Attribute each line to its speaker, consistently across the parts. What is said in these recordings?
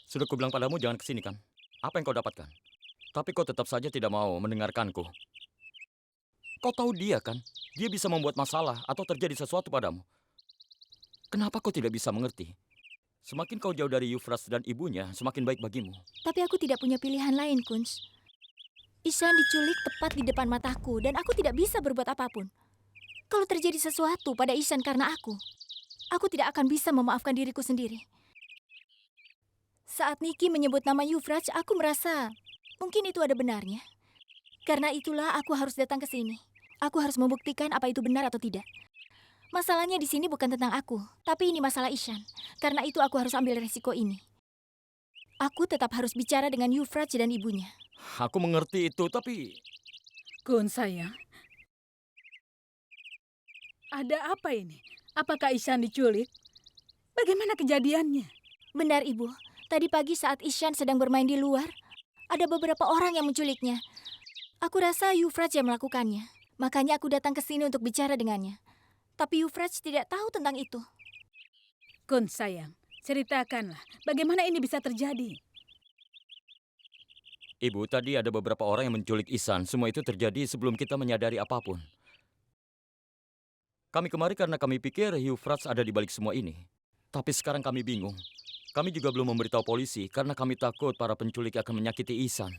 Speaker 1: Sudah kubilang padamu jangan kesini kan? Apa yang kau dapatkan? Tapi kau tetap saja tidak mau mendengarkanku. Kau tahu dia kan? Dia bisa membuat masalah atau terjadi sesuatu padamu. Kenapa kau tidak bisa mengerti? Semakin kau jauh dari Euphrates dan ibunya, semakin baik bagimu.
Speaker 2: Tapi aku tidak punya pilihan lain, Kunz. Ishan diculik tepat di depan mataku dan aku tidak bisa berbuat apapun. Kalau terjadi sesuatu pada Ishan karena aku tidak akan bisa memaafkan diriku sendiri. Saat Niki menyebut nama Euphrates, aku merasa mungkin itu ada benarnya. Karena itulah aku harus datang ke sini. Aku harus membuktikan apa itu benar atau tidak. Masalahnya di sini bukan tentang aku, tapi ini masalah Ishan. Karena itu aku harus ambil resiko ini. Aku tetap harus bicara dengan Euphrates dan ibunya.
Speaker 1: Aku mengerti itu, tapi
Speaker 3: Kun sayang, ada apa ini? Apakah Ishan diculik? Bagaimana kejadiannya?
Speaker 2: Benar, Ibu. Tadi pagi saat Ishan sedang bermain di luar, ada beberapa orang yang menculiknya. Aku rasa Euphrates yang melakukannya. Makanya aku datang ke sini untuk bicara dengannya. Tapi Euphrates tidak tahu tentang itu.
Speaker 3: Kun sayang, ceritakanlah bagaimana ini bisa terjadi.
Speaker 1: Ibu, tadi ada beberapa orang yang menculik Ihsan. Semua itu terjadi sebelum kita menyadari apapun. Kami kemari karena kami pikir Euphrates ada di balik semua ini. Tapi sekarang kami bingung. Kami juga belum memberitahu polisi karena kami takut para penculik akan menyakiti Ihsan.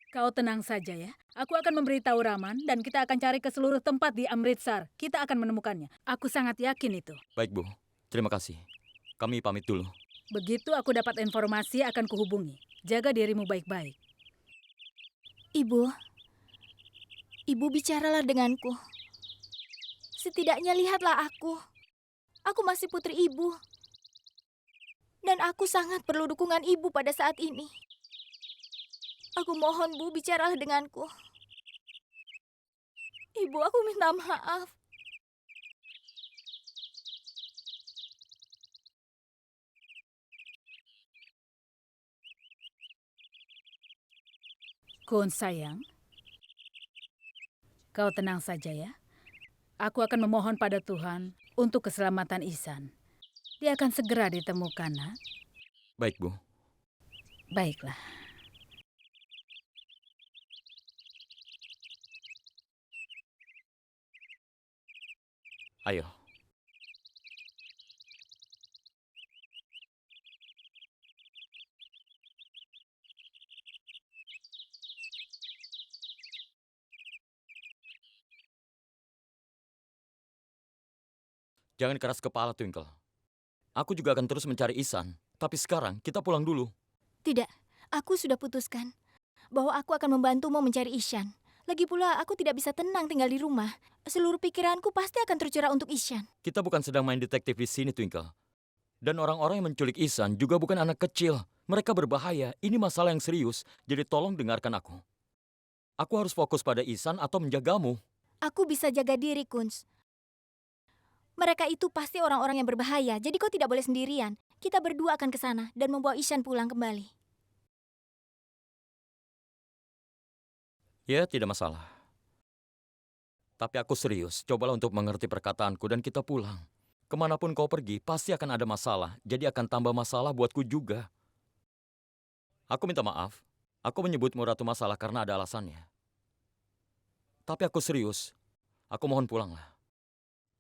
Speaker 3: Kau tenang saja ya. Aku akan memberitahu Raman dan kita akan cari ke seluruh tempat di Amritsar. Kita akan menemukannya. Aku sangat yakin itu.
Speaker 1: Baik, Bu. Terima kasih. Kami pamit dulu.
Speaker 3: Begitu aku dapat informasi akan kuhubungi. Jaga dirimu baik-baik.
Speaker 2: Ibu bicaralah denganku. Setidaknya lihatlah aku. Aku masih putri ibu. Dan aku sangat perlu dukungan ibu pada saat ini. Aku mohon, Bu, bicaralah denganku. Ibu, aku minta maaf.
Speaker 3: Kun sayang, kau tenang saja ya. Aku akan memohon pada Tuhan untuk keselamatan Ihsan. Dia akan segera ditemukan, nak.
Speaker 1: Baik, Bu.
Speaker 3: Baiklah.
Speaker 1: Ayo. Jangan keras kepala, Twinkle. Aku juga akan terus mencari Ihsan. Tapi sekarang kita pulang dulu.
Speaker 2: Tidak, aku sudah putuskan bahwa aku akan membantumu mencari Ishan. Lagi pula, aku tidak bisa tenang tinggal di rumah. Seluruh pikiranku pasti akan tercurah untuk Ishan.
Speaker 1: Kita bukan sedang main detektif di sini, Twinkle. Dan orang-orang yang menculik Ihsan juga bukan anak kecil. Mereka berbahaya. Ini masalah yang serius. Jadi tolong dengarkan aku. Aku harus fokus pada Ihsan atau menjagamu.
Speaker 2: Aku bisa jaga diri, Kunz. Mereka itu pasti orang-orang yang berbahaya, jadi kau tidak boleh sendirian. Kita berdua akan ke sana dan membawa Ishan pulang kembali.
Speaker 1: Ya, tidak masalah. Tapi aku serius. Cobalah untuk mengerti perkataanku dan kita pulang. Kemanapun kau pergi, pasti akan ada masalah. Jadi akan tambah masalah buatku juga. Aku minta maaf. Aku menyebutmu Ratu Masalah karena ada alasannya. Tapi aku serius. Aku mohon pulanglah.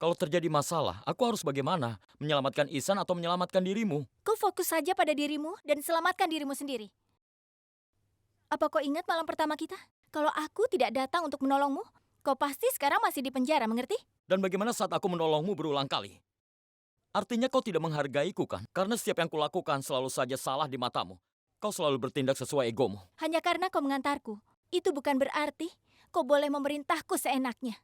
Speaker 1: Kalau terjadi masalah, aku harus bagaimana? Menyelamatkan Ihsan atau menyelamatkan dirimu?
Speaker 2: Kau fokus saja pada dirimu dan selamatkan dirimu sendiri. Apa kau ingat malam pertama kita? Kalau aku tidak datang untuk menolongmu, kau pasti sekarang masih di penjara, mengerti?
Speaker 1: Dan bagaimana saat aku menolongmu berulang kali? Artinya kau tidak menghargaiku kan? Karena setiap yang kulakukan selalu saja salah di matamu. Kau selalu bertindak sesuai egomu.
Speaker 2: Hanya karena kau mengantarku, itu bukan berarti kau boleh memerintahku seenaknya.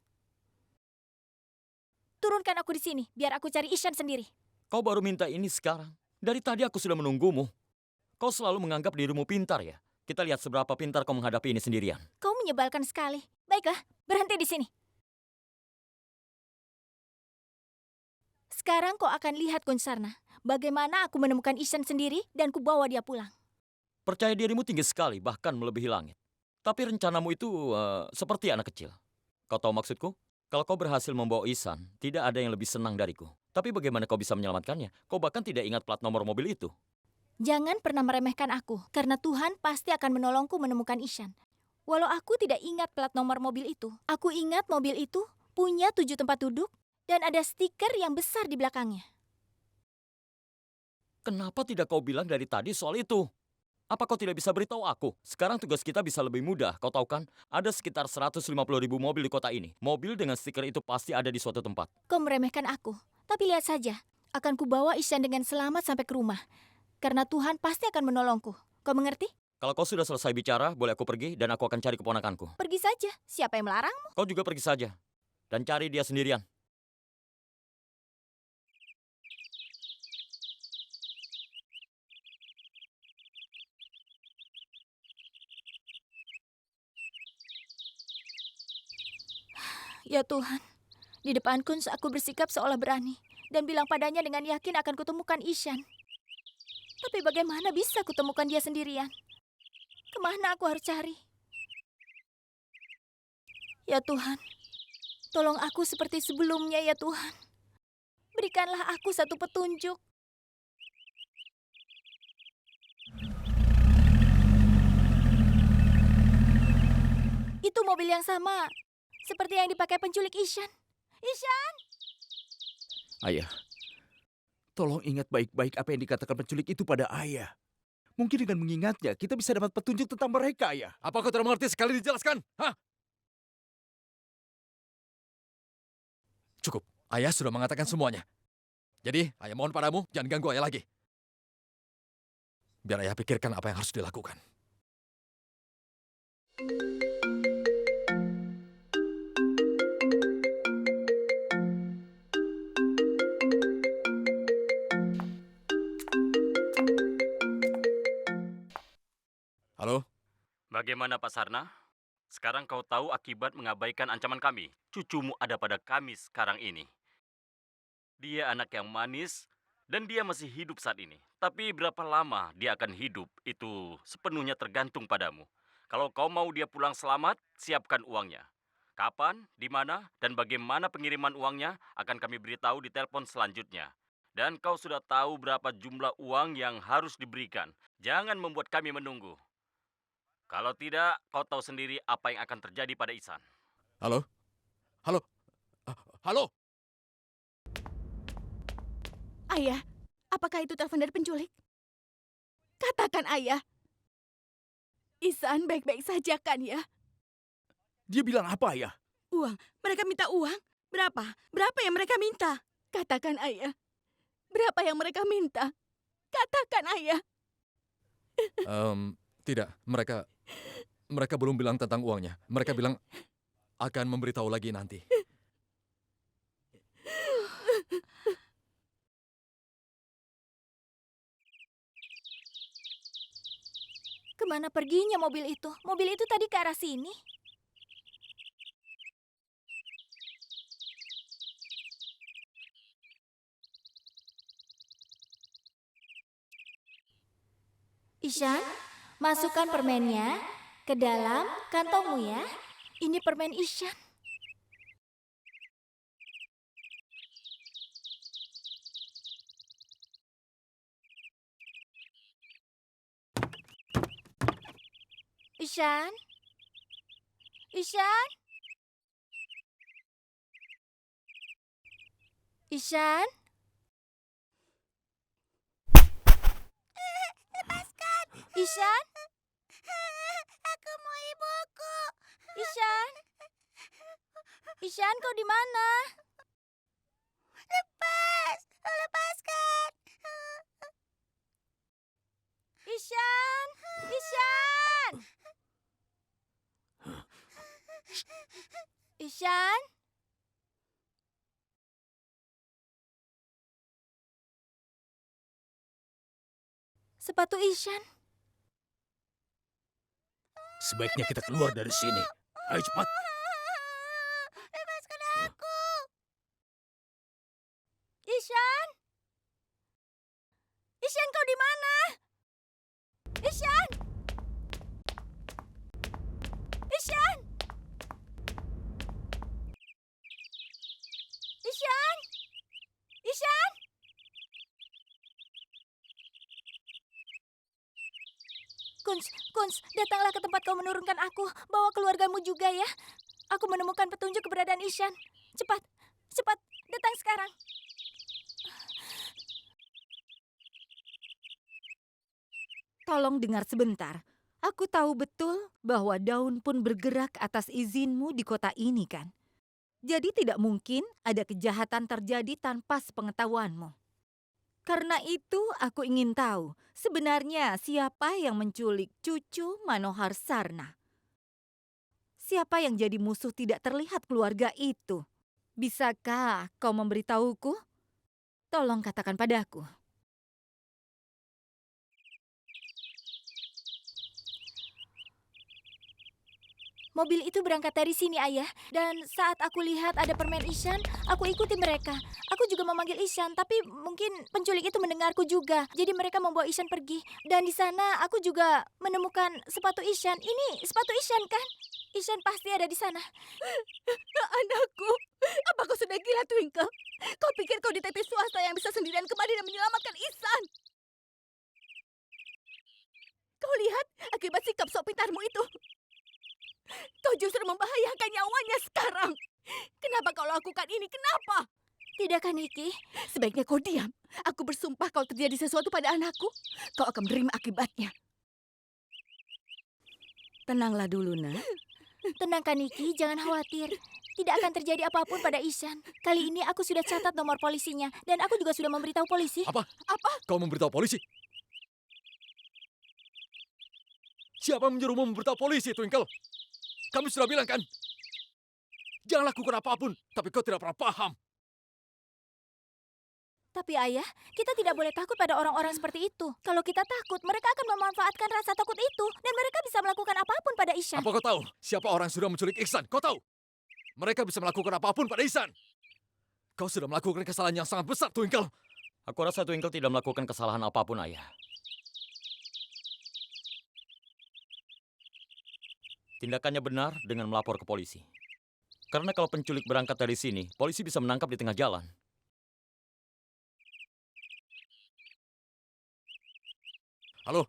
Speaker 2: Turunkan aku di sini, biar aku cari Ishan sendiri.
Speaker 1: Kau baru minta ini sekarang. Dari tadi aku sudah menunggumu. Kau selalu menganggap dirimu pintar ya? Kita lihat seberapa pintar kau menghadapi ini sendirian.
Speaker 2: Kau menyebalkan sekali. Baiklah, berhenti di sini. Sekarang kau akan lihat, Kunsarna, bagaimana aku menemukan Ishan sendiri dan kubawa dia pulang.
Speaker 1: Percaya dirimu tinggi sekali, bahkan melebihi langit. Tapi rencanamu itu seperti anak kecil. Kau tahu maksudku? Kalau kau berhasil membawa Ihsan, tidak ada yang lebih senang dariku. Tapi bagaimana kau bisa menyelamatkannya? Kau bahkan tidak ingat plat nomor mobil itu.
Speaker 2: Jangan pernah meremehkan aku, karena Tuhan pasti akan menolongku menemukan Ishan. Walau aku tidak ingat plat nomor mobil itu, aku ingat mobil itu punya 7 tempat duduk dan ada stiker yang besar di belakangnya.
Speaker 1: Kenapa tidak kau bilang dari tadi soal itu? Apa kau tidak bisa beritahu aku? Sekarang tugas kita bisa lebih mudah, kau tahu kan? Ada sekitar 150.000 mobil di kota ini. Mobil dengan stiker itu pasti ada di suatu tempat.
Speaker 2: Kau meremehkan aku, tapi lihat saja, akan kubawa Ishan dengan selamat sampai ke rumah. Karena Tuhan pasti akan menolongku. Kau mengerti?
Speaker 1: Kalau kau sudah selesai bicara, boleh aku pergi dan aku akan cari keponakanku.
Speaker 2: Pergi saja, siapa yang melarangmu?
Speaker 1: Kau juga pergi saja. Dan cari dia sendirian.
Speaker 2: Ya Tuhan, di depan Kunz aku bersikap seolah berani dan bilang padanya dengan yakin akan kutemukan Ishan. Tapi bagaimana bisa kutemukan dia sendirian? Kemana aku harus cari? Ya Tuhan, tolong aku seperti sebelumnya ya Tuhan. Berikanlah aku satu petunjuk. Itu mobil yang sama, seperti yang dipakai penculik Ishan. Ishan!
Speaker 4: Ayah, tolong ingat baik-baik apa yang dikatakan penculik itu pada ayah. Mungkin dengan mengingatnya, kita bisa dapat petunjuk tentang mereka, ayah.
Speaker 5: Apa kau tidak mengerti sekali dijelaskan? Hah? Cukup, ayah sudah mengatakan semuanya. Jadi, ayah mohon padamu, jangan ganggu ayah lagi. Biar ayah pikirkan apa yang harus dilakukan. Halo?
Speaker 1: Bagaimana Pak Sarna? Sekarang kau tahu akibat mengabaikan ancaman kami. Cucumu ada pada kami sekarang ini. Dia anak yang manis dan dia masih hidup saat ini. Tapi berapa lama dia akan hidup itu sepenuhnya tergantung padamu. Kalau kau mau dia pulang selamat, siapkan uangnya. Kapan, di mana, dan bagaimana pengiriman uangnya akan kami beritahu di telepon selanjutnya. Dan kau sudah tahu berapa jumlah uang yang harus diberikan. Jangan membuat kami menunggu. Kalau tidak, kau tahu sendiri apa yang akan terjadi pada Ihsan.
Speaker 5: Halo? Halo? Halo?
Speaker 6: Ayah, apakah itu telepon dari penculik? Katakan ayah. Ihsan baik-baik saja kan ya?
Speaker 4: Dia bilang apa, ayah?
Speaker 6: Uang, mereka minta uang. Berapa? Berapa yang mereka minta? Katakan ayah. Berapa yang mereka minta? Katakan ayah.
Speaker 5: Tidak, mereka belum bilang tentang uangnya. Mereka bilang akan memberitahu lagi nanti.
Speaker 2: Kemana perginya mobil itu? Mobil itu tadi ke arah sini. Ishan, masukkan permennya ke dalam kantongmu ya. Ini permen Ishan. Ishan? Ishan? Ishan? Lepaskan! Ishan? Aku mau ibuku. Ishan? Ishan, kau di mana? Lepaskan! Ishan! Ishan! Ishan? Sepatu Ishan.
Speaker 4: Sebaiknya kita keluar dari sini. Ayo cepat.
Speaker 2: Lepaskan aku. Ishan? Ishan, kau di mana? Ishan? Ishan? Ishan? Ishan? Kunz, datanglah ke tempat kau menurunkan aku. Bawa keluargamu juga ya. Aku menemukan petunjuk keberadaan Ishan. Cepat, datang sekarang.
Speaker 7: Tolong dengar sebentar. Aku tahu betul bahwa daun pun bergerak atas izinmu di kota ini kan? Jadi tidak mungkin ada kejahatan terjadi tanpa sepengetahuanmu. Karena itu aku ingin tahu sebenarnya siapa yang menculik cucu Manohar Sarna. Siapa yang jadi musuh tidak terlihat keluarga itu? Bisakah kau memberitahuku? Tolong katakan padaku.
Speaker 2: Mobil itu berangkat dari sini, Ayah. Dan saat aku lihat ada permen Ishan, aku ikuti mereka. Aku juga memanggil Ishan, tapi mungkin penculik itu mendengarku juga. Jadi mereka membawa Ishan pergi. Dan di sana aku juga menemukan sepatu Ishan. Ini sepatu Ishan kan? Ishan pasti ada di sana.
Speaker 6: Anakku, apa kau sudah gila, Twinkle? Kau pikir kau detektif swasta yang bisa sendirian kemari dan menyelamatkan Ihsan? Kau lihat akibat sikap sok pintarmu itu. Kau justru membahayakan nyawanya sekarang. Kenapa kau lakukan ini? Kenapa?
Speaker 2: Tidakkah, Niki?
Speaker 6: Sebaiknya kau diam. Aku bersumpah kalau terjadi sesuatu pada anakku, kau akan menerima akibatnya. Tenanglah dulu, nak.
Speaker 2: Tenangkan, Niki. Jangan khawatir. Tidak akan terjadi apapun pada Ishan. Kali ini aku sudah catat nomor polisinya. Dan aku juga sudah memberitahu polisi.
Speaker 5: Apa? Kau memberitahu polisi? Siapa menyuruhmu memberitahu polisi, Twinkle? Kami sudah bilang kan? Jangan lakukan apapun, tapi kau tidak pernah paham.
Speaker 2: Tapi Ayah, kita tidak boleh takut pada orang-orang seperti itu. Kalau kita takut, mereka akan memanfaatkan rasa takut itu. Dan mereka bisa melakukan apapun pada Ishan.
Speaker 5: Apa kau tahu siapa orang yang sudah menculik Ihsan? Kau tahu? Mereka bisa melakukan apapun pada Ihsan. Kau sudah melakukan kesalahan yang sangat besar, Twinkle.
Speaker 1: Aku rasa Twinkle tidak melakukan kesalahan apapun, Ayah. Tindakannya benar dengan melapor ke polisi. Karena kalau penculik berangkat dari sini, polisi bisa menangkap di tengah jalan.
Speaker 5: Halo,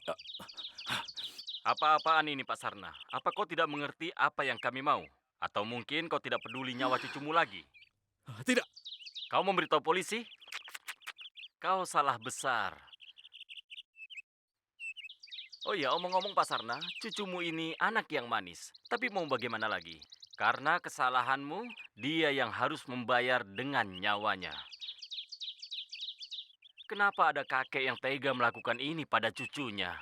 Speaker 8: Apa-apaan ini, Pak Sarna? Apa kau tidak mengerti apa yang kami mau? Atau mungkin kau tidak peduli nyawa cucumu lagi?
Speaker 5: tidak.
Speaker 8: Kau memberitahu polisi? Kau salah besar. Oh iya, omong-omong Pak Sarna, cucumu ini anak yang manis. Tapi mau bagaimana lagi? Karena kesalahanmu, dia yang harus membayar dengan nyawanya. Kenapa ada kakek yang tega melakukan ini pada cucunya?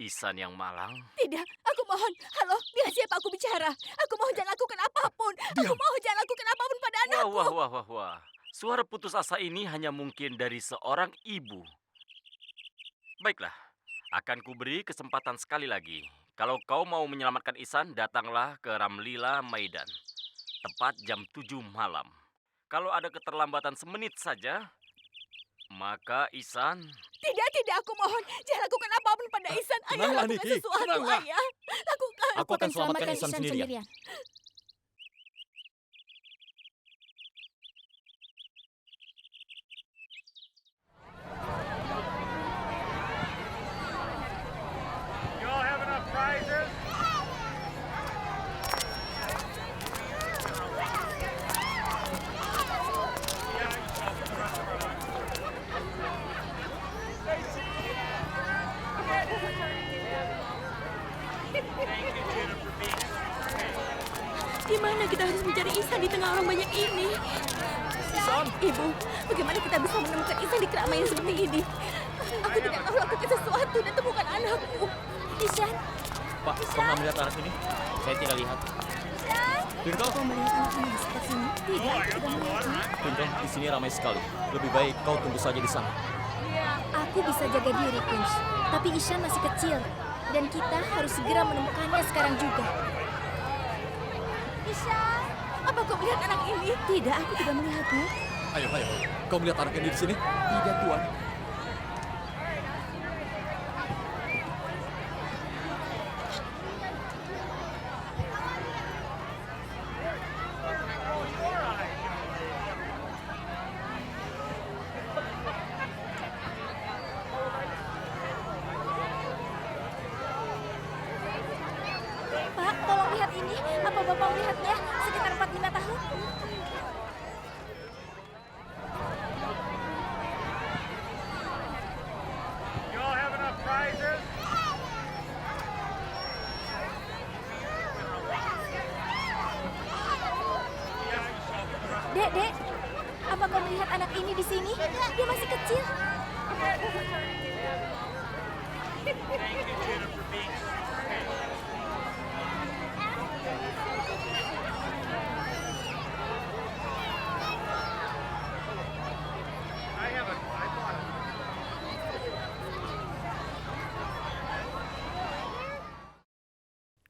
Speaker 8: Ihsan yang malang.
Speaker 6: Tidak, aku mohon. Halo, dengan siapa aku bicara? Aku mohon jangan lakukan apapun. Aku mohon jangan lakukan apapun pada anakku.
Speaker 8: Wah. Suara putus asa ini hanya mungkin dari seorang ibu. Baiklah, akan kuberi kesempatan sekali lagi. Kalau kau mau menyelamatkan Ihsan, datanglah ke Ramlila Maidan. Tepat jam 7 malam. Kalau ada keterlambatan semenit saja, maka Ihsan...
Speaker 6: Tidak, aku mohon. Jangan lakukan apapun pada Ihsan. Ayah,
Speaker 5: Tenanglah,
Speaker 6: lakukan
Speaker 5: Niki.
Speaker 6: sesuatu,
Speaker 5: Tenanglah.
Speaker 6: Ayah. Lakukan.
Speaker 1: Aku akan selamatkan Ihsan sendirian.
Speaker 6: Di mana kita harus mencari Ihsan di tengah orang banyak ini? Ibu, bagaimana kita bisa menemukan Ihsan di keramaian seperti ini? Aku tidak tahu lakukan sesuatu dan temukan anakku.
Speaker 2: Ishan,
Speaker 1: Pak, pernah melihat anak ini? Saya tidak lihat. Twinkle,
Speaker 2: kau melihat anak ini di sekitar sini? Tidak, aku tidak melihatnya.
Speaker 1: Twinkle, di sini ramai sekali. Lebih baik kau tunggu saja di sana.
Speaker 2: Aku bisa jaga diri, Kunz. Tapi Ishan masih kecil. Dan kita harus segera menemukannya sekarang juga. Ishan!
Speaker 6: Apa kau melihat anak ini?
Speaker 2: Tidak, aku tidak melihatnya.
Speaker 5: Ayo. Kau melihat anak ini di sini?
Speaker 4: Tidak, Tuan.
Speaker 2: ini? Apa Bapak melihatnya sekitar 4-5 tahun? Dek, apa kau melihat anak ini di sini? Dia masih kecil.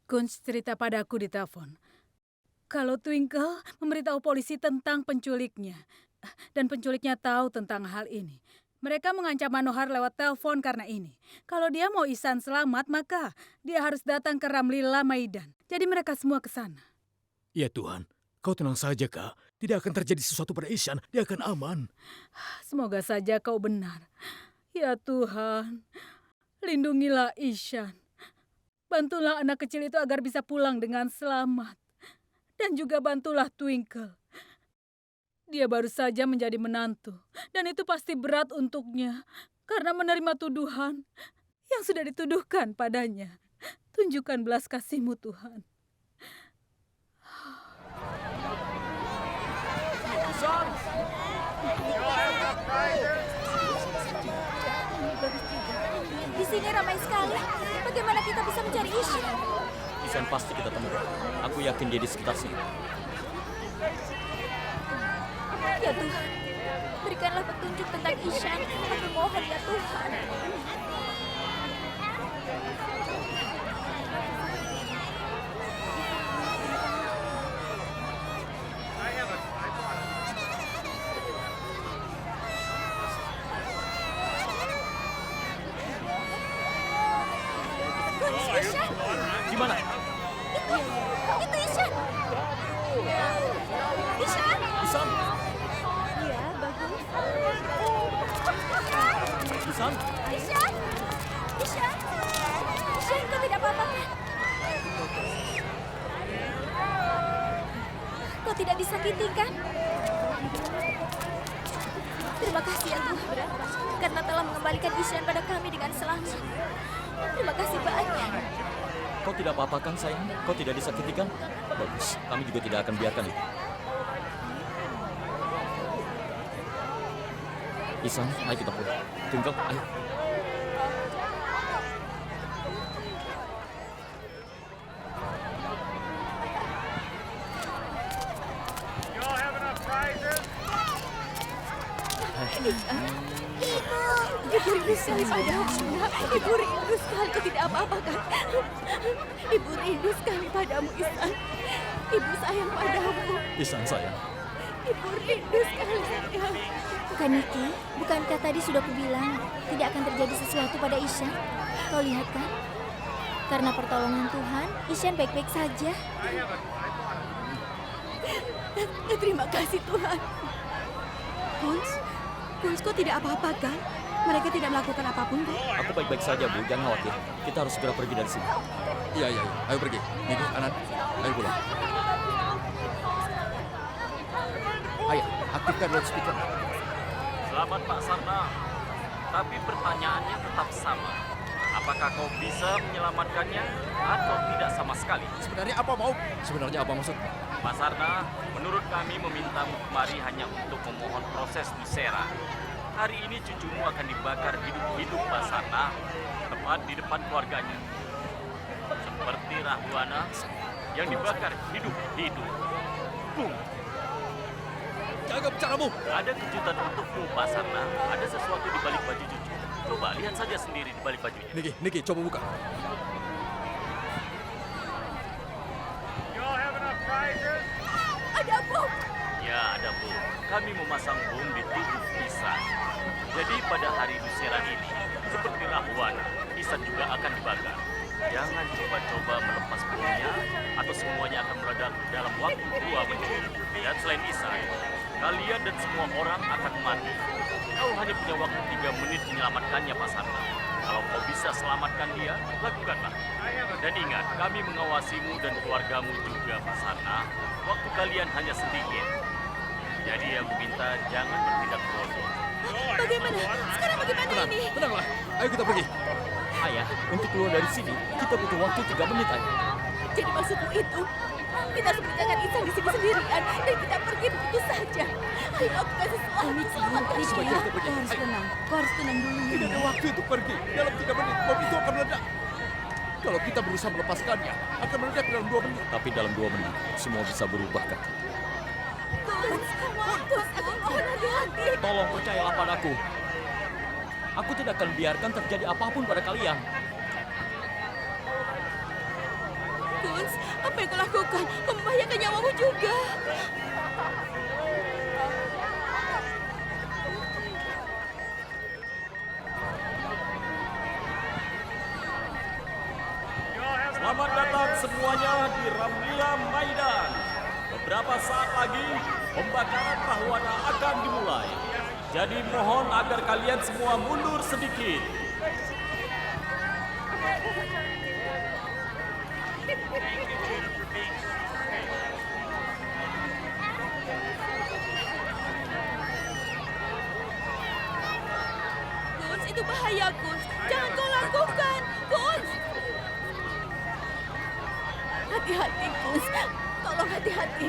Speaker 3: Kunz cerita padaku di telepon. Kalau Twinkle memberitahu polisi tentang penculiknya. Dan penculiknya tahu tentang hal ini. Mereka mengancam Manohar lewat telepon karena ini. Kalau dia mau Ihsan selamat, maka dia harus datang ke Ramlila Maidan. Jadi mereka semua ke sana.
Speaker 5: Ya Tuhan, kau tenang saja, Kak. Tidak akan terjadi sesuatu pada Ihsan. Dia akan aman.
Speaker 3: Semoga saja kau benar. Ya Tuhan, lindungilah Ihsan. Bantulah anak kecil itu agar bisa pulang dengan selamat. Dan juga bantulah Twinkle. Dia baru saja menjadi menantu. Dan itu pasti berat untuknya. Karena menerima tuduhan yang sudah dituduhkan padanya. Tunjukkan belas kasih-Mu Tuhan.
Speaker 2: Di sini ramai sekali. Bagaimana kita bisa mencari Ihsan?
Speaker 1: Ihsan pasti kita temukan. Aku yakin dia di sekitar sini.
Speaker 2: Ya Tuhan, berikanlah petunjuk tentang Ihsan. Aku mohon ya Tuhan. Ihsan,
Speaker 1: Di mana?
Speaker 2: itu Ihsan. Ihsan.
Speaker 1: Ihsan!
Speaker 2: Ya, bagus.
Speaker 1: Ihsan!
Speaker 2: Ihsan! Ihsan! Ihsan, kau tidak apa-apa kan? Kau tidak disakiti kan? Terima kasih ya Tuhan, karena telah mengembalikan Ihsan pada kami dengan selamat. Terima kasih banyak.
Speaker 1: Kau tidak apa-apa kan sayang? Kau tidak disakiti kan? Bagus, kami juga tidak akan biarkan itu. Ihsan, ayo kita pulang. Twinkle, ayo.
Speaker 2: Ibu rindu sekali padamu, nak. Ibu rindu sekali. Kau tidak apa-apa kan? Ibu rindu sekali padamu, Ihsan. Ibu sayang padamu.
Speaker 1: Ihsan sayang.
Speaker 2: Ibu rindu sekali, sayang. Kaniki, bukankah tadi sudah kubilang tidak akan terjadi sesuatu pada Ihsan? Kau lihat kan? Karena pertolongan Tuhan, Ihsan baik-baik saja. Terima kasih Tuhan. Kunz, kau tidak apa-apa kan? Mereka tidak melakukan apapun kan?
Speaker 1: Aku baik-baik saja, Bu. Jangan khawatir. Kita harus segera pergi dari sini.
Speaker 5: Iya. Ayo pergi. Niki, Anan. Ayo pulang.
Speaker 4: Ayo, aktifkan loudspeaker.
Speaker 8: Selamat Pak Sarna. Tapi pertanyaannya tetap sama. Apakah kau bisa menyelamatkannya atau tidak sama sekali?
Speaker 5: Sebenarnya apa maksud?
Speaker 8: Pak Sarna, menurut kami memintamu kemari hanya untuk memohon proses Nusera. Hari ini cucumu akan dibakar hidup-hidup Pak Sarna, tepat di depan keluarganya. Seperti Rahwana yang dibakar hidup-hidup. Bum!
Speaker 5: Jaga bicaramu.
Speaker 8: Ada kejutan untukmu, Pak Sarna. Ada sesuatu di balik baju cucu. Coba lihat saja sendiri di balik bajunya.
Speaker 5: Niki, coba buka.
Speaker 2: Ada bom.
Speaker 8: Ya, ada bom. Kami memasang bom di tubuh Ihsan. Jadi pada hari Nusera ini, seperti Rahwana, Ihsan juga akan dibakar. Jangan coba-coba melepas bomnya, atau semuanya akan meledak dalam waktu 2 menit. Dan selain Ihsan, kalian dan semua orang akan mati. Kau hanya punya waktu 3 menit menyelamatkannya, Pak Sarna. Kalau kau bisa bisa selamatkan dia, lakukanlah. Dan ingat, kami mengawasimu dan keluargamu juga, Pak Sarna. Waktu kalian hanya sedikit. Jadi aku minta jangan bertindak bodoh.
Speaker 6: Bagaimana? Sekarang bagaimana
Speaker 5: Tenang,
Speaker 6: ini?
Speaker 5: tenanglah. Ayo kita pergi.
Speaker 1: Ayah, untuk keluar dari sini, kita butuh waktu 3 menit, Ayah.
Speaker 6: Jadi maksudmu itu, kita harus meninggalkan Ihsan di sini sendirian dan kita pergi begitu saja. Ayo lakukan sesuatu, selamatkan
Speaker 5: Sebaiknya
Speaker 6: dia.
Speaker 5: kita pergi.
Speaker 7: Kau harus
Speaker 5: Ayo.
Speaker 7: tenang. Kau harus tenang dulu.
Speaker 5: Tidak ada waktu untuk pergi. Dalam 3 menit, bom itu akan meledak. Kalau kita berusaha melepaskannya, akan meledak dalam 2 menit.
Speaker 1: Tapi dalam 2 menit, semua bisa berubah, kan?
Speaker 6: Gus, aku mohon hati-hati.
Speaker 1: Tolong percayalah padaku. Aku tidak akan biarkan terjadi apapun pada kalian.
Speaker 6: Gus, apa yang kau lakukan? Kau membahayakan nyawamu juga.
Speaker 8: Selamat datang semuanya di Ramlia Maidan. Beberapa saat lagi, pembakaran Rahwana akan dimulai. Jadi mohon agar kalian semua mundur sedikit.
Speaker 6: Gus, itu bahaya, Gus. Jangan kau lakukan, Gus. Hati-hati, Gus. Tolong hati-hati.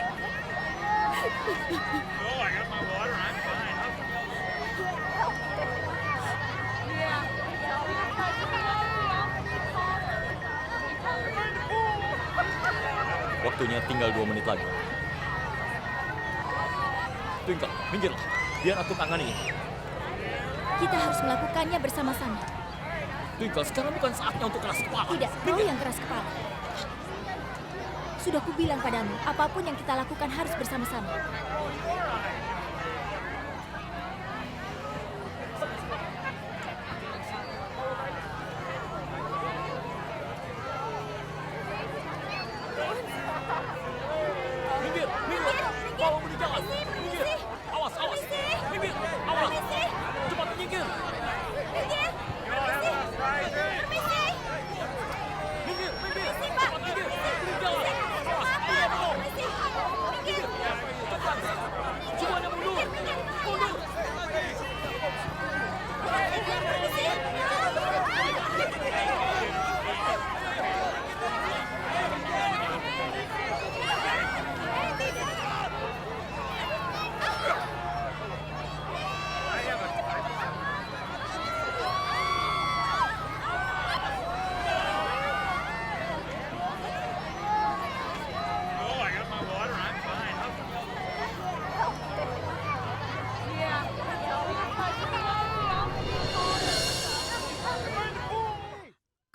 Speaker 1: Waktunya tinggal 2 menit lagi. Twinkle, minggirlah. Biar aku tangani.
Speaker 2: Kita harus melakukannya bersama-sama.
Speaker 1: Twinkle, sekarang bukan saatnya untuk keras kepala.
Speaker 2: Tidak, kau yang keras kepala. Sudah kubilang padamu, apapun yang kita lakukan harus bersama-sama.
Speaker 1: Minggir, minggir. Bawa di jalan. Minggir. Awas, awas. Minggir, awas. Cepat minggir. Minggir, minggir. Cepat minggir. Di jalan. Awas, awas. Minggir. Cepat. Semuanya mundur. Mundur.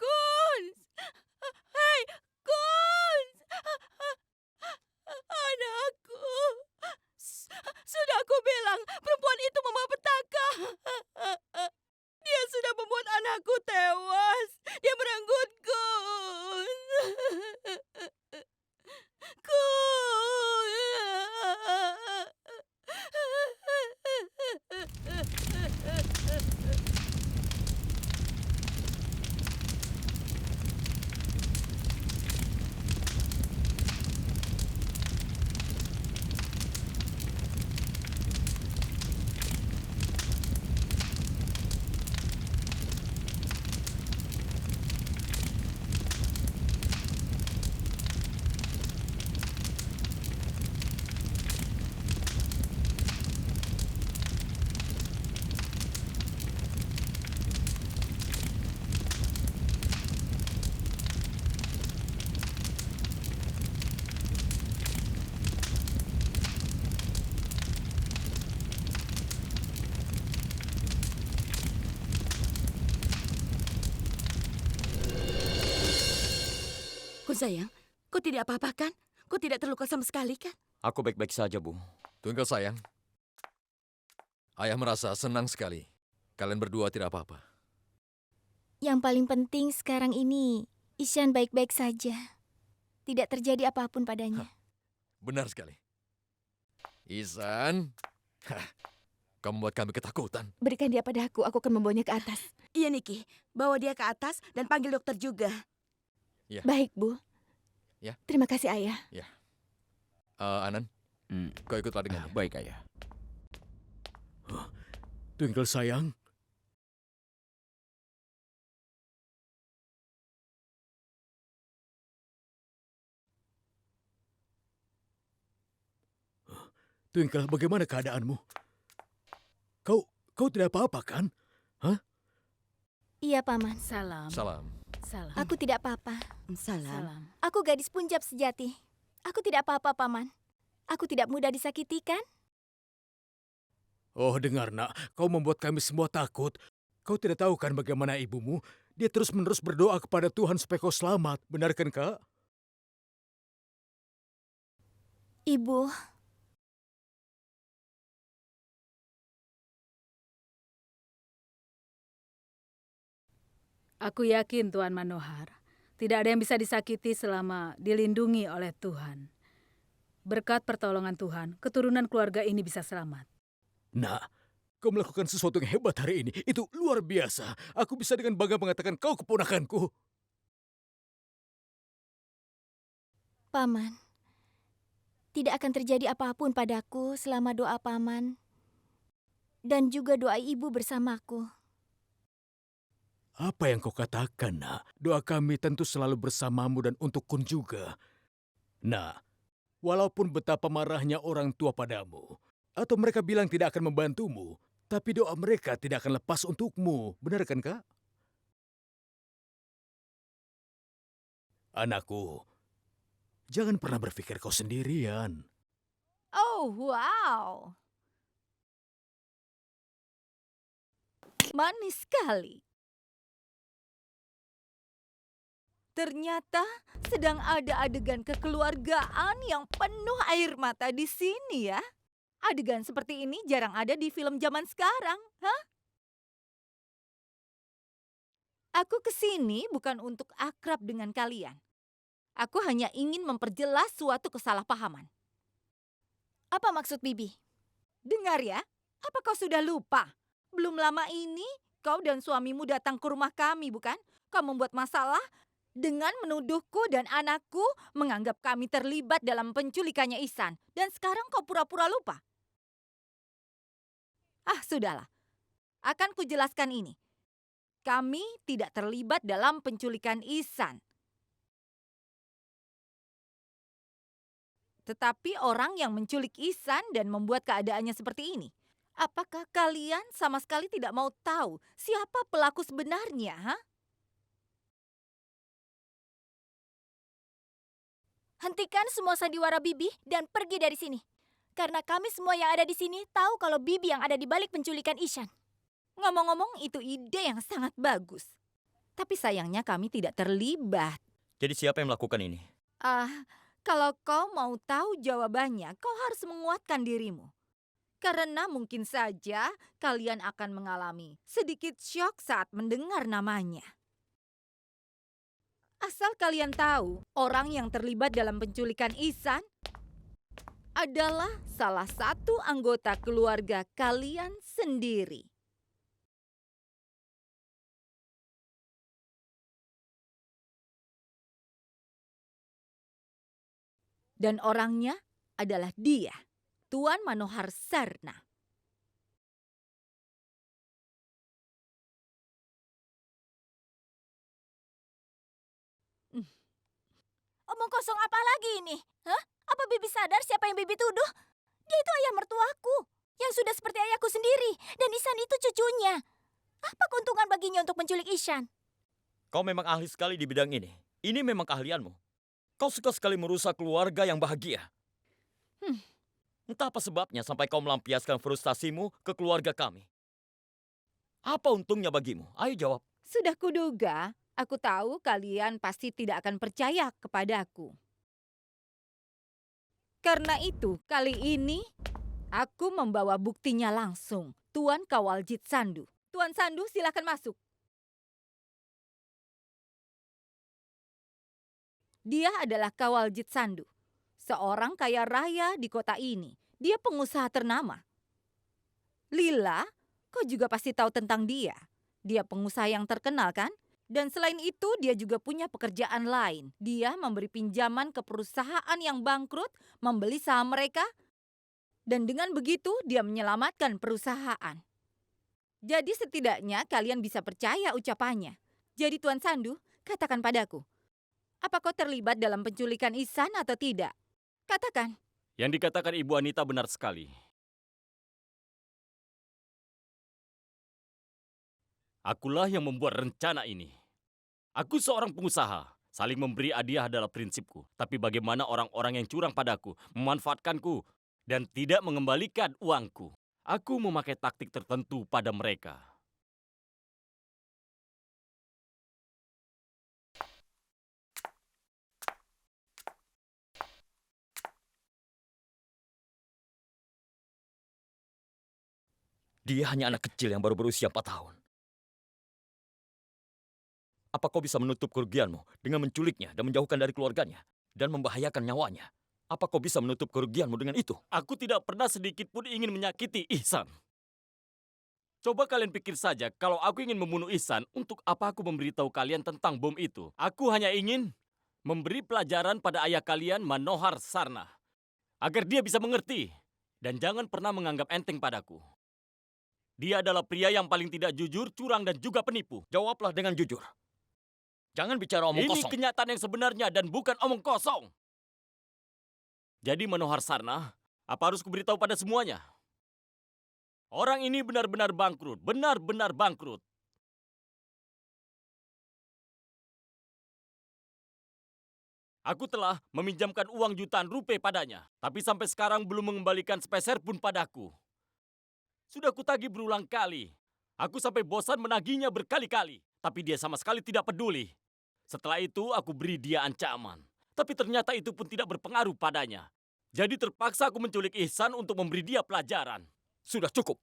Speaker 6: Gus! Hei, Gus! Anakku! Sudah aku bilang, perempuan itu membawa petaka. Dia sudah membuat anakku tewas. Dia merenggut Gus. Gus! Kun sayang, kau tidak apa-apa kan? Kau tidak terluka sama sekali kan?
Speaker 1: Aku baik-baik saja, Bu.
Speaker 5: Twinkle sayang. Ayah merasa senang sekali. Kalian berdua tidak apa-apa.
Speaker 2: Yang paling penting sekarang ini, Ihsan baik-baik saja. Tidak terjadi apapun padanya.
Speaker 5: Benar sekali. Ihsan, Kamu membuat kami ketakutan.
Speaker 6: Berikan dia padaku, aku akan membawanya ke atas.
Speaker 9: Iya, Niki. Bawa dia ke atas dan panggil dokter juga.
Speaker 6: Baik, Bu.
Speaker 5: Ya.
Speaker 6: Terima kasih, Ayah.
Speaker 5: Anan, kau ikutlah dengannya.
Speaker 4: Baik, Ayah.
Speaker 5: Twinkle sayang. Twinkle, bagaimana keadaanmu? Kau tidak apa-apa kan?
Speaker 2: Iya, Paman.
Speaker 3: Salam.
Speaker 5: Salam.
Speaker 3: Salam.
Speaker 2: Aku tidak apa-apa.
Speaker 9: Salam.
Speaker 3: Salam.
Speaker 2: Aku gadis Punjab sejati. Aku tidak apa-apa, Paman. Aku tidak mudah disakiti, kan?
Speaker 5: Oh, dengar nak, kau membuat kami semua takut. Kau tidak tahu kan bagaimana ibumu? Dia terus-menerus berdoa kepada Tuhan supaya kau selamat. Benar kan, Kak?
Speaker 2: Ibu,
Speaker 3: Aku yakin Tuan Manohar, tidak ada yang bisa disakiti selama dilindungi oleh Tuhan. Berkat pertolongan Tuhan, keturunan keluarga ini bisa selamat.
Speaker 5: Nak, kau melakukan sesuatu yang hebat hari ini. Itu luar biasa. Aku bisa dengan bangga mengatakan kau keponakanku.
Speaker 2: Paman. Tidak akan terjadi apapun padaku selama doa Paman dan juga doa Ibu bersamaku.
Speaker 5: Apa yang kau katakan, nak? Doa kami tentu selalu bersamamu dan untukku juga. Nah, walaupun betapa marahnya orang tua padamu, atau mereka bilang tidak akan membantumu, tapi doa mereka tidak akan lepas untukmu. Benar kan, Kak? Anakku, jangan pernah berpikir kau sendirian.
Speaker 7: Oh, wow. Manis sekali. Ternyata sedang ada adegan kekeluargaan yang penuh air mata di sini ya. Adegan seperti ini jarang ada di film zaman sekarang, hah? Aku kesini bukan untuk akrab dengan kalian. Aku hanya ingin memperjelas suatu kesalahpahaman.
Speaker 2: Apa maksud Bibi?
Speaker 7: Dengar ya, apa kau sudah lupa? Belum lama ini kau dan suamimu datang ke rumah kami, bukan? Kau membuat masalah dengan menuduhku dan anakku menganggap kami terlibat dalam penculikannya Ihsan. Dan sekarang kau pura-pura lupa. Ah, sudahlah. Akan kujelaskan ini. Kami tidak terlibat dalam penculikan Ihsan. Tetapi orang yang menculik Ihsan dan membuat keadaannya seperti ini. Apakah kalian sama sekali tidak mau tahu siapa pelaku sebenarnya, ha?
Speaker 2: Hentikan semua sandiwara Bibi dan pergi dari sini. Karena kami semua yang ada di sini tahu kalau Bibi yang ada di balik penculikan Ihsan.
Speaker 7: Ngomong-ngomong, itu ide yang sangat bagus. Tapi sayangnya kami tidak terlibat.
Speaker 1: Jadi siapa yang melakukan ini?
Speaker 7: Kalau kau mau tahu jawabannya, kau harus menguatkan dirimu. Karena mungkin saja kalian akan mengalami sedikit syok saat mendengar namanya. Asal kalian tahu, orang yang terlibat dalam penculikan Ihsan adalah salah satu anggota keluarga kalian sendiri. Dan orangnya adalah dia, Tuan Manohar Sarna.
Speaker 2: Omong kosong apa lagi ini? Hah? Apa Bibi sadar siapa yang Bibi tuduh? Dia itu ayah mertuaku, yang sudah seperti ayahku sendiri. Dan Ihsan itu cucunya. Apa keuntungan baginya untuk menculik Ihsan?
Speaker 1: Kau memang ahli sekali di bidang ini. Ini memang keahlianmu. Kau suka sekali merusak keluarga yang bahagia. Entah apa sebabnya sampai kau melampiaskan frustasimu ke keluarga kami. Apa untungnya bagimu? Ayo jawab.
Speaker 7: Sudah kuduga, aku tahu kalian pasti tidak akan percaya kepadaku. Karena itu, kali ini aku membawa buktinya langsung. Tuan Kawaljit Sandu. Tuan Sandu, silakan masuk. Dia adalah Kawaljit Sandu, seorang kaya raya di kota ini. Dia pengusaha ternama. Lila, kau juga pasti tahu tentang dia. Dia pengusaha yang terkenal kan? Dan selain itu dia juga punya pekerjaan lain. Dia memberi pinjaman ke perusahaan yang bangkrut, membeli saham mereka, dan dengan begitu dia menyelamatkan perusahaan. Jadi setidaknya kalian bisa percaya ucapannya. Jadi Tuan Sandu, katakan padaku, apa kau terlibat dalam penculikan Ihsan atau tidak? Katakan.
Speaker 8: Yang dikatakan Ibu Anita benar sekali. Akulah yang membuat rencana ini. Aku seorang pengusaha. Saling memberi hadiah adalah prinsipku. Tapi bagaimana orang-orang yang curang padaku, memanfaatkanku, dan tidak mengembalikan uangku? Aku memakai taktik tertentu pada mereka.
Speaker 1: Dia hanya anak kecil yang baru berusia 4 tahun. Apa kau bisa menutup kerugianmu dengan menculiknya dan menjauhkan dari keluarganya dan membahayakan nyawanya? Apa kau bisa menutup kerugianmu dengan itu?
Speaker 8: Aku tidak pernah sedikit pun ingin menyakiti Ihsan. Coba kalian pikir saja, kalau aku ingin membunuh Ihsan, untuk apa aku memberitahu kalian tentang bom itu? Aku hanya ingin memberi pelajaran pada ayah kalian, Manohar Sarna, agar dia bisa mengerti dan jangan pernah menganggap enteng padaku. Dia adalah pria yang paling tidak jujur, curang, dan juga penipu.
Speaker 1: Jawablah dengan jujur. Jangan bicara omong
Speaker 8: Ini
Speaker 1: kosong.
Speaker 8: kenyataan yang sebenarnya dan bukan omong kosong. Jadi Manohar Sarna, apa harus kuberitahu pada semuanya? Orang ini benar-benar bangkrut, benar-benar bangkrut. Aku telah meminjamkan uang jutaan rupiah padanya, tapi sampai sekarang belum mengembalikan sepeser pun padaku. Sudah kutagih berulang kali. Aku sampai bosan menagihnya berkali-kali, tapi dia sama sekali tidak peduli. Setelah itu aku beri dia ancaman, tapi ternyata itu pun tidak berpengaruh padanya. Jadi terpaksa aku menculik Ihsan untuk memberi dia pelajaran.
Speaker 1: Sudah cukup.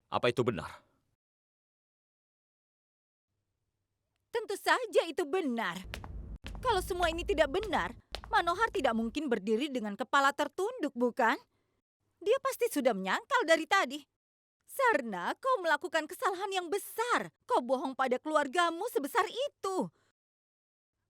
Speaker 1: Apa itu benar?
Speaker 7: Tentu saja itu benar. Kalau semua ini tidak benar, Manohar tidak mungkin berdiri dengan kepala tertunduk, bukan? Dia pasti sudah menyangkal dari tadi. Sarna, kau melakukan kesalahan yang besar. Kau bohong pada keluargamu sebesar itu.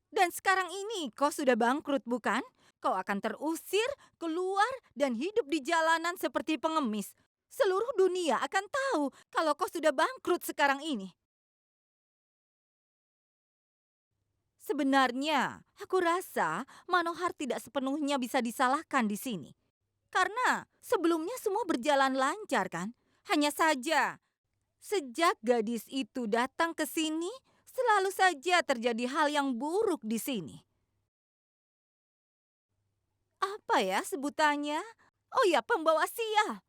Speaker 7: Dan sekarang ini kau sudah bangkrut, bukan? Kau akan terusir, keluar, dan hidup di jalanan seperti pengemis. Seluruh dunia akan tahu kalau kau sudah bangkrut sekarang ini. Sebenarnya, aku rasa Manohar tidak sepenuhnya bisa disalahkan di sini. Karena sebelumnya semua berjalan lancar kan? Hanya saja, sejak gadis itu datang ke sini, selalu saja terjadi hal yang buruk di sini. Apa ya sebutannya? Oh ya, pembawa sial.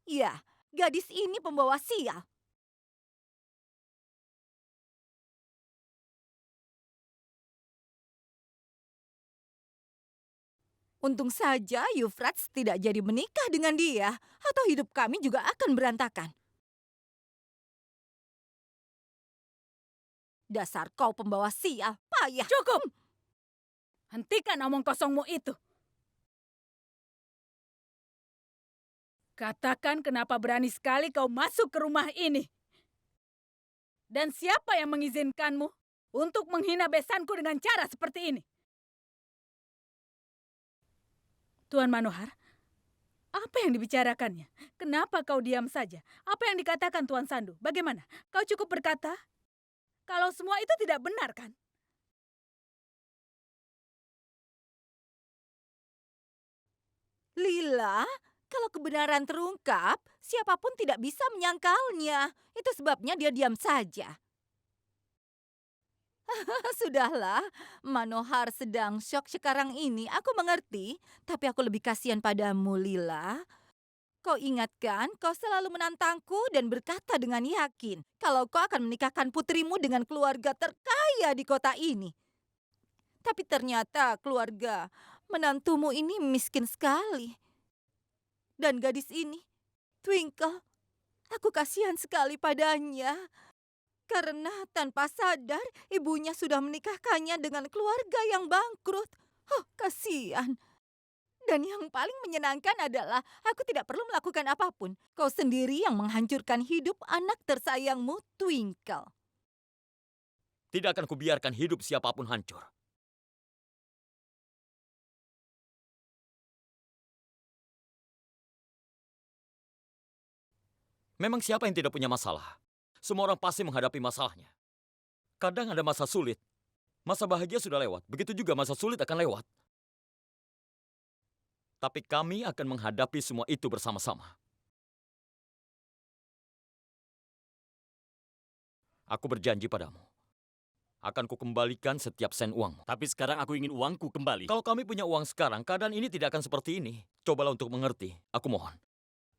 Speaker 7: Ya, gadis ini pembawa sial. Untung saja Euphrates tidak jadi menikah dengan dia, atau hidup kami juga akan berantakan. Dasar kau pembawa sial, payah.
Speaker 3: Cukup! Hentikan omong kosongmu itu. Katakan kenapa berani sekali kau masuk ke rumah ini. Dan siapa yang mengizinkanmu untuk menghina besanku dengan cara seperti ini? Tuan Manohar, apa yang dibicarakannya? Kenapa kau diam saja? Apa yang dikatakan Tuan Sandu? Bagaimana? Kau cukup berkata kalau semua itu tidak benar, kan?
Speaker 7: Lila, kalau kebenaran terungkap, siapapun tidak bisa menyangkalnya. Itu sebabnya dia diam saja. Sudahlah, Manohar sedang syok sekarang ini. Aku mengerti, tapi aku lebih kasihan padamu, Lila. Kau ingatkan, kau selalu menantangku dan berkata dengan yakin kalau kau akan menikahkan putrimu dengan keluarga terkaya di kota ini. Tapi ternyata keluarga menantumu ini miskin sekali. Dan gadis ini, Twinkle, aku kasihan sekali padanya. Karena tanpa sadar ibunya sudah menikahkannya dengan keluarga yang bangkrut. Oh, kasihan. Dan yang paling menyenangkan adalah aku tidak perlu melakukan apapun. Kau sendiri yang menghancurkan hidup anak tersayangmu, Twinkle.
Speaker 1: Tidak akan kubiarkan hidup siapapun hancur. Memang siapa yang tidak punya masalah? Semua orang pasti menghadapi masalahnya. Kadang ada masa sulit. Masa bahagia sudah lewat, begitu juga masa sulit akan lewat. Tapi kami akan menghadapi semua itu bersama-sama. Aku berjanji padamu. Akan kukembalikan setiap sen uangmu.
Speaker 8: Tapi sekarang aku ingin uangku kembali.
Speaker 1: Kalau kami punya uang sekarang, keadaan ini tidak akan seperti ini. Cobalah untuk mengerti. Aku mohon.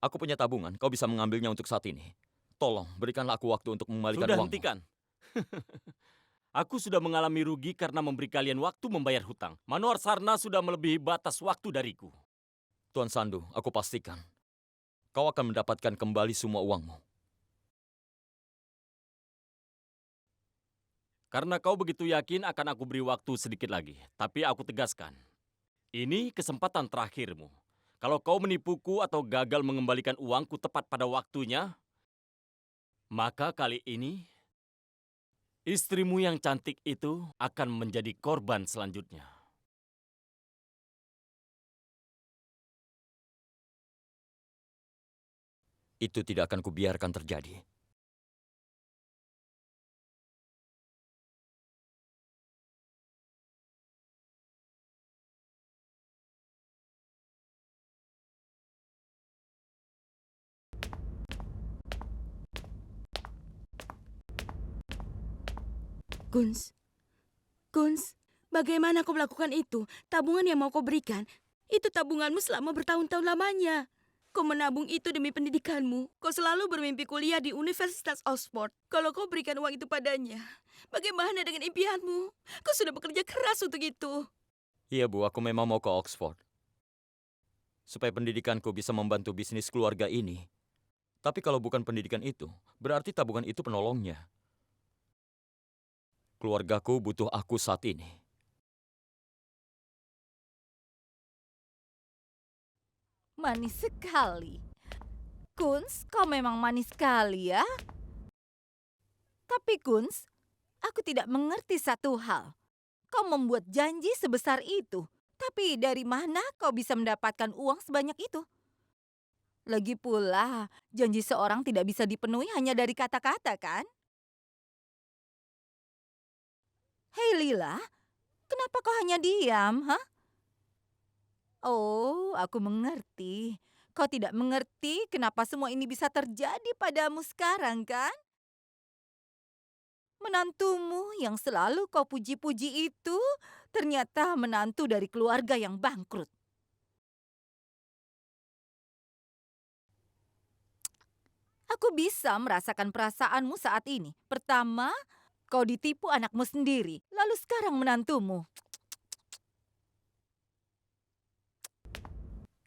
Speaker 1: Aku punya tabungan, kau bisa mengambilnya untuk saat ini. Tolong, berikanlah aku waktu untuk mengembalikan
Speaker 8: Sudah
Speaker 1: uangmu.
Speaker 8: hentikan. Aku sudah mengalami rugi karena memberi kalian waktu membayar hutang. Manohar Sarna sudah melebihi batas waktu dariku.
Speaker 1: Tuan Sandu, aku pastikan. Kau akan mendapatkan kembali semua uangmu.
Speaker 8: Karena kau begitu yakin akan aku beri waktu sedikit lagi. Tapi aku tegaskan, ini kesempatan terakhirmu. Kalau kau menipuku atau gagal mengembalikan uangku tepat pada waktunya, maka kali ini istrimu yang cantik itu akan menjadi korban selanjutnya.
Speaker 1: Itu tidak akan kubiarkan terjadi.
Speaker 9: Guns, bagaimana kau melakukan itu? Tabungan yang mau kau berikan, itu tabunganmu selama bertahun-tahun lamanya. Kau menabung itu demi pendidikanmu. Kau selalu bermimpi kuliah di Universitas Oxford. Kalau kau berikan uang itu padanya, bagaimana dengan impianmu? Kau sudah bekerja keras untuk itu.
Speaker 1: Iya Bu, aku memang mau ke Oxford. Supaya pendidikanku bisa membantu bisnis keluarga ini. Tapi kalau bukan pendidikan itu, berarti tabungan itu penolongnya. Keluargaku butuh aku saat ini.
Speaker 7: Manis sekali. Kunz, kau memang manis sekali ya. Tapi Kunz, aku tidak mengerti satu hal. Kau membuat janji sebesar itu, tapi dari mana kau bisa mendapatkan uang sebanyak itu? Lagi pula, janji seorang tidak bisa dipenuhi hanya dari kata-kata, kan? Hei Lila, kenapa kau hanya diam, hah? Oh, aku mengerti. Kau tidak mengerti kenapa semua ini bisa terjadi padamu sekarang, kan? Menantumu yang selalu kau puji-puji itu ternyata menantu dari keluarga yang bangkrut. Aku bisa merasakan perasaanmu saat ini. Pertama, kau ditipu anakmu sendiri. Lalu sekarang menantumu.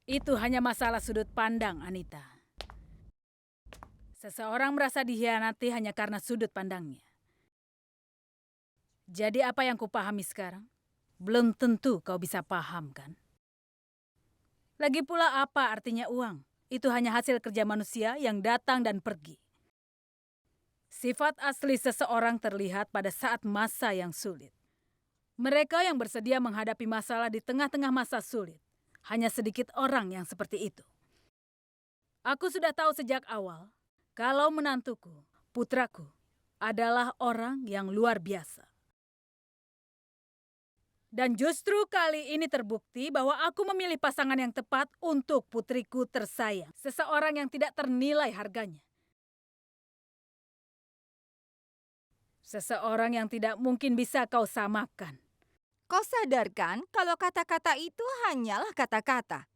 Speaker 3: Itu hanya masalah sudut pandang, Anita. Seseorang merasa dikhianati hanya karena sudut pandangnya. Jadi apa yang kupahami sekarang? Belum tentu kau bisa paham, kan? Lagi pula apa artinya uang? Itu hanya hasil kerja manusia yang datang dan pergi. Sifat asli seseorang terlihat pada saat masa yang sulit. Mereka yang bersedia menghadapi masalah di tengah-tengah masa sulit. Hanya sedikit orang yang seperti itu. Aku sudah tahu sejak awal, kalau menantuku, putraku, adalah orang yang luar biasa. Dan justru kali ini terbukti bahwa aku memilih pasangan yang tepat untuk putriku tersayang. Seseorang yang tidak ternilai harganya. Seseorang yang tidak mungkin bisa kau samakan.
Speaker 7: Kau sadarkan kalau kata-kata itu hanyalah kata-kata.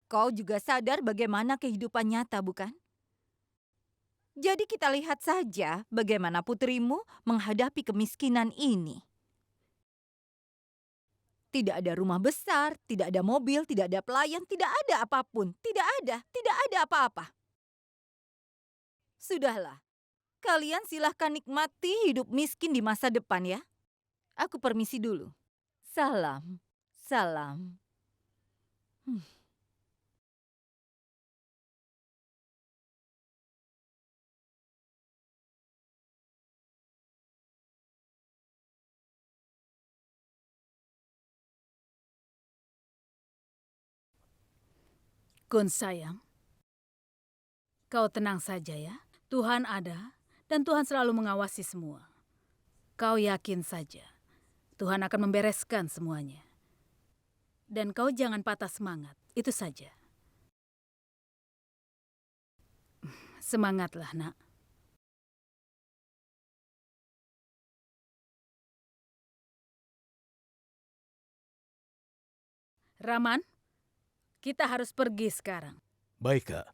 Speaker 7: Kau juga sadar bagaimana kehidupan nyata, bukan? Jadi kita lihat saja bagaimana putrimu menghadapi kemiskinan ini. Tidak ada rumah besar, tidak ada mobil, tidak ada pelayan, tidak ada apapun. Tidak ada apa-apa. Sudahlah, kalian silahkan nikmati hidup miskin di masa depan ya. Aku permisi dulu. Salam, salam.
Speaker 3: Kun sayang, kau tenang saja ya. Tuhan ada dan Tuhan selalu mengawasi semua. Kau yakin saja, Tuhan akan membereskan semuanya. Dan kau jangan patah semangat, itu saja. Semangatlah, nak. Raman, kita harus pergi sekarang.
Speaker 5: Baik, Kak.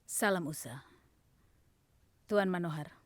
Speaker 3: Salam Usa. Tuan Manohar.